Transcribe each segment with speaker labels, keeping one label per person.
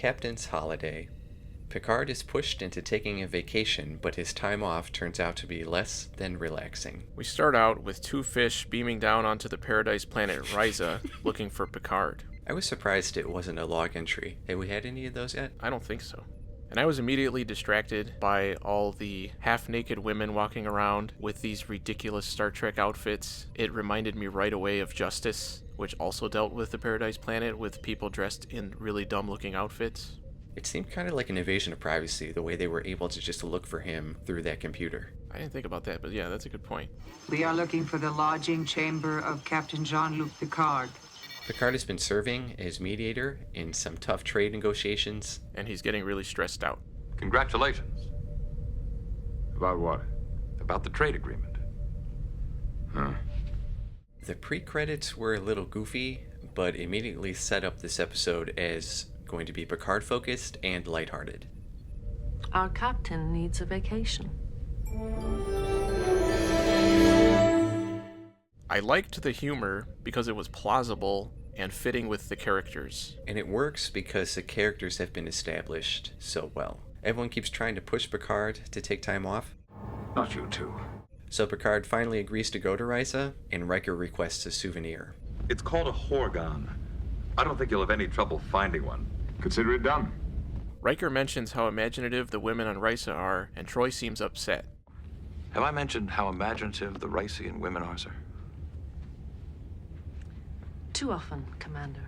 Speaker 1: Captain's holiday. Picard is pushed into taking a vacation, but his time off turns out to be less than relaxing.
Speaker 2: We start out with two fish beaming down onto the paradise planet Risa, looking for Picard.
Speaker 1: I was surprised it wasn't a log entry. Have we had any of those yet?
Speaker 2: I don't think so. And I was immediately distracted by all the half-naked women walking around with these ridiculous Star Trek outfits. It reminded me right away of Justice, which also dealt with the Paradise Planet with people dressed in really dumb-looking outfits.
Speaker 1: It seemed kind of like an invasion of privacy, the way they were able to just look for him through that computer.
Speaker 2: I didn't think about that, but yeah, that's a good point.
Speaker 3: We are looking for the lodging chamber of Captain Jean-Luc Picard.
Speaker 1: Picard has been serving as mediator in some tough trade negotiations.
Speaker 2: And he's getting really stressed out.
Speaker 4: Congratulations.
Speaker 5: About what?
Speaker 4: About the trade agreement.
Speaker 5: Huh.
Speaker 1: The pre-credits were a little goofy, but immediately set up this episode as going to be Picard-focused and lighthearted.
Speaker 6: Our captain needs a vacation.
Speaker 2: I liked the humor because it was plausible and fitting with the characters.
Speaker 1: And it works because the characters have been established so well. Everyone keeps trying to push Picard to take time off.
Speaker 5: Not you two.
Speaker 1: So Picard finally agrees to go to Risa, and Riker requests a souvenir.
Speaker 4: It's called a Horga'hn. I don't think you'll have any trouble finding one.
Speaker 5: Consider it done.
Speaker 2: Riker mentions how imaginative the women on Risa are, and Troy seems upset.
Speaker 4: Have I mentioned how imaginative the Risian women are, sir?
Speaker 6: Too often, Commander.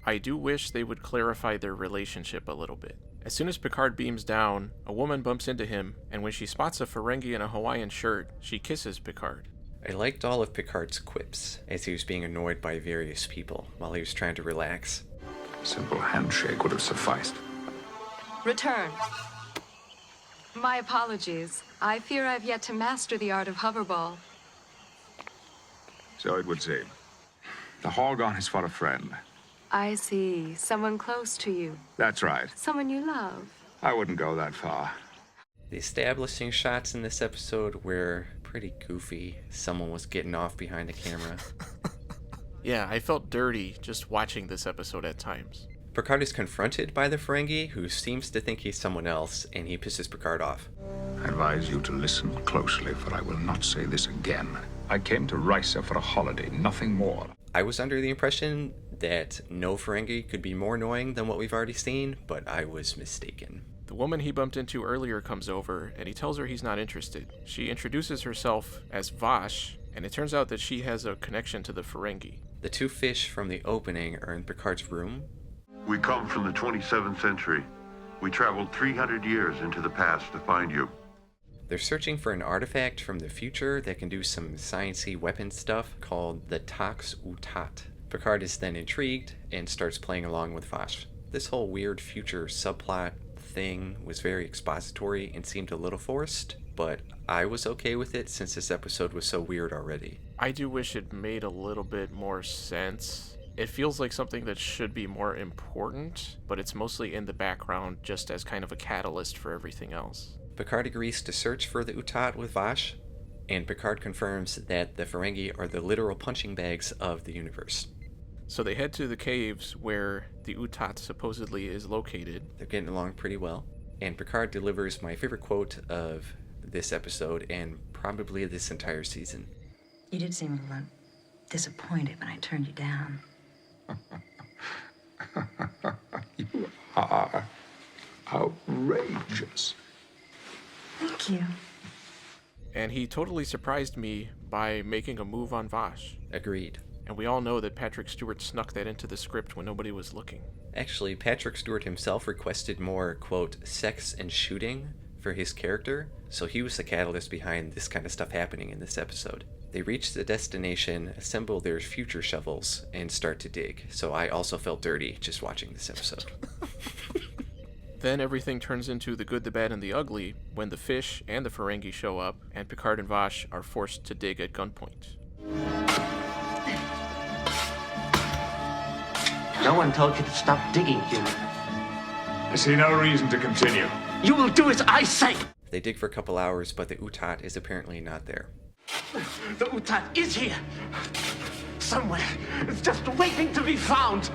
Speaker 2: I do wish they would clarify their relationship a little bit. As soon as Picard beams down, a woman bumps into him, and when she spots a Ferengi in a Hawaiian shirt, she kisses Picard.
Speaker 1: I liked all of Picard's quips as he was being annoyed by various people while he was trying to relax.
Speaker 5: Simple handshake would have sufficed.
Speaker 7: Return. My apologies. I fear I've yet to master the art of hoverball.
Speaker 5: So it would seem. The Horga'hn is for a friend.
Speaker 7: I see. Someone close to you.
Speaker 5: That's right.
Speaker 7: Someone you love.
Speaker 5: I wouldn't go that far.
Speaker 1: The establishing shots in this episode were pretty goofy. Someone was getting off behind the camera.
Speaker 2: Yeah, I felt dirty just watching this episode at times.
Speaker 1: Picard is confronted by the Ferengi, who seems to think he's someone else, and he pisses Picard off.
Speaker 5: I advise you to listen closely, for I will not say this again. I came to Risa for a holiday, nothing more.
Speaker 1: I was under the impression that no Ferengi could be more annoying than what we've already seen, but I was mistaken.
Speaker 2: The woman he bumped into earlier comes over, and he tells her he's not interested. She introduces herself as Vash, and it turns out that she has a connection to the Ferengi.
Speaker 1: The two fish from the opening are in Picard's room.
Speaker 8: We come from the 27th century. We traveled 300 years into the past to find you.
Speaker 1: They're searching for an artifact from the future that can do some science-y weapon stuff called the Tox Utat. Picard is then intrigued and starts playing along with Vash. This whole weird future subplot thing was very expository and seemed a little forced, but I was okay with it since this episode was so weird already.
Speaker 2: I do wish it made a little bit more sense. It feels like something that should be more important, but it's mostly in the background just as kind of a catalyst for everything else.
Speaker 1: Picard agrees to search for the Utat with Vash, and Picard confirms that the Ferengi are the literal punching bags of the universe.
Speaker 2: So they head to the caves where the Utat supposedly is located.
Speaker 1: They're getting along pretty well, and Picard delivers my favorite quote of this episode and probably this entire season.
Speaker 9: You did seem a little disappointed when I turned you down.
Speaker 5: You are outrageous.
Speaker 9: Thank you.
Speaker 2: And he totally surprised me by making a move on Vash.
Speaker 1: Agreed.
Speaker 2: And we all know that Patrick Stewart snuck that into the script when nobody was looking.
Speaker 1: Actually, Patrick Stewart himself requested more, quote, sex and shooting for his character, so he was the catalyst behind this kind of stuff happening in this episode. They reach the destination, assemble their future shovels, and start to dig, so I also felt dirty just watching this episode.
Speaker 2: Then everything turns into the good, the bad, and the ugly when the fish and the Ferengi show up, and Picard and Vash are forced to dig at gunpoint.
Speaker 10: No one told you to stop digging, human.
Speaker 5: I see no reason to continue.
Speaker 10: You will do as I say!
Speaker 1: They dig for a couple hours, but the Utat is apparently not there.
Speaker 10: The Utat is here! Somewhere. It's just waiting to be found!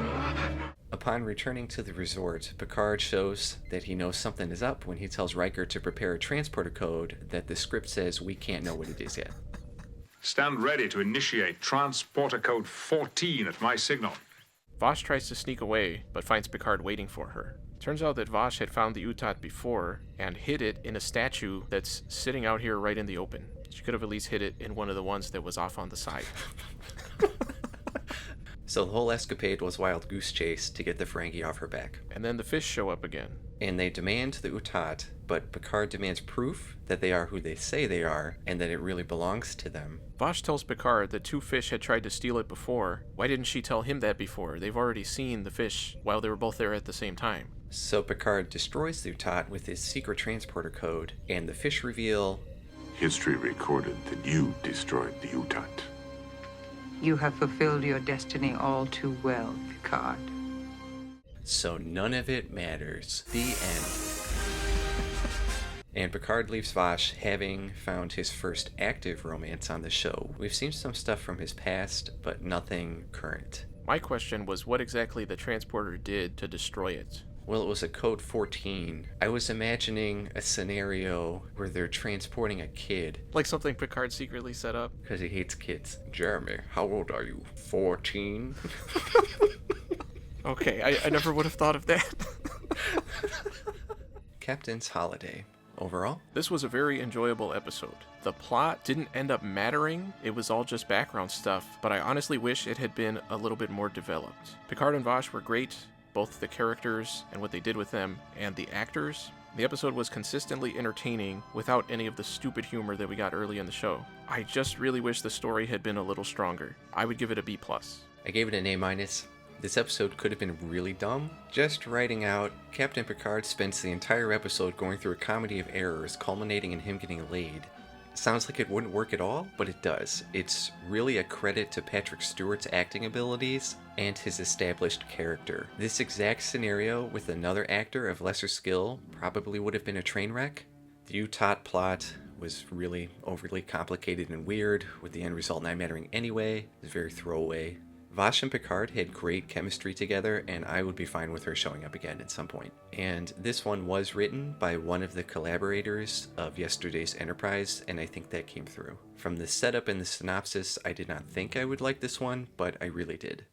Speaker 1: Upon returning to the resort, Picard shows that he knows something is up when he tells Riker to prepare a transporter code that the script says we can't know what it is yet.
Speaker 5: Stand ready to initiate transporter code 14 at my signal.
Speaker 2: Vosh tries to sneak away, but finds Picard waiting for her. Turns out that Vosh had found the Utat before and hid it in a statue that's sitting out here right in the open. She could have at least hid it in one of the ones that was off on the side.
Speaker 1: So the whole escapade was wild goose chase to get the Ferengi off her back.
Speaker 2: And then the fish show up again.
Speaker 1: And they demand the Utat, but Picard demands proof that they are who they say they are, and that it really belongs to them.
Speaker 2: Vosh tells Picard that 2 fish had tried to steal it before. Why didn't she tell him that before? They've already seen the fish while they were both there at the same time.
Speaker 1: So Picard destroys the Utat with his secret transporter code, and the fish reveal...
Speaker 8: History recorded that you destroyed the Utat.
Speaker 3: You have fulfilled your destiny all too well, Picard.
Speaker 1: So none of it matters. The end. And Picard leaves Vosh having found his first active romance on the show. We've seen some stuff from his past, but nothing current.
Speaker 2: My question was what exactly the transporter did to destroy it.
Speaker 1: Well, it was a code 14. I was imagining a scenario where they're transporting a kid.
Speaker 2: Like something Picard secretly set up?
Speaker 1: Because he hates kids. Jeremy, how old are you? 14?
Speaker 2: Okay, I never would have thought of that.
Speaker 1: Captain's Holiday. Overall,
Speaker 2: this was a very enjoyable episode. The plot didn't end up mattering, it was all just background stuff, but I honestly wish it had been a little bit more developed. Picard and Vosh were great, both the characters and what they did with them, and the actors. The episode was consistently entertaining without any of the stupid humor that we got early in the show. I just really wish the story had been a little stronger. I would give it a B+.
Speaker 1: I gave it an A-. This episode could have been really dumb. Just writing out, Captain Picard spends the entire episode going through a comedy of errors, culminating in him getting laid. Sounds like it wouldn't work at all, but it does. It's really a credit to Patrick Stewart's acting abilities and his established character. This exact scenario with another actor of lesser skill probably would have been a train wreck. The Utat plot was really overly complicated and weird, with the end result not mattering anyway. It was very throwaway. Vosh and Picard had great chemistry together, and I would be fine with her showing up again at some point. And this one was written by one of the collaborators of yesterday's Enterprise, and I think that came through. From the setup and the synopsis, I did not think I would like this one, but I really did.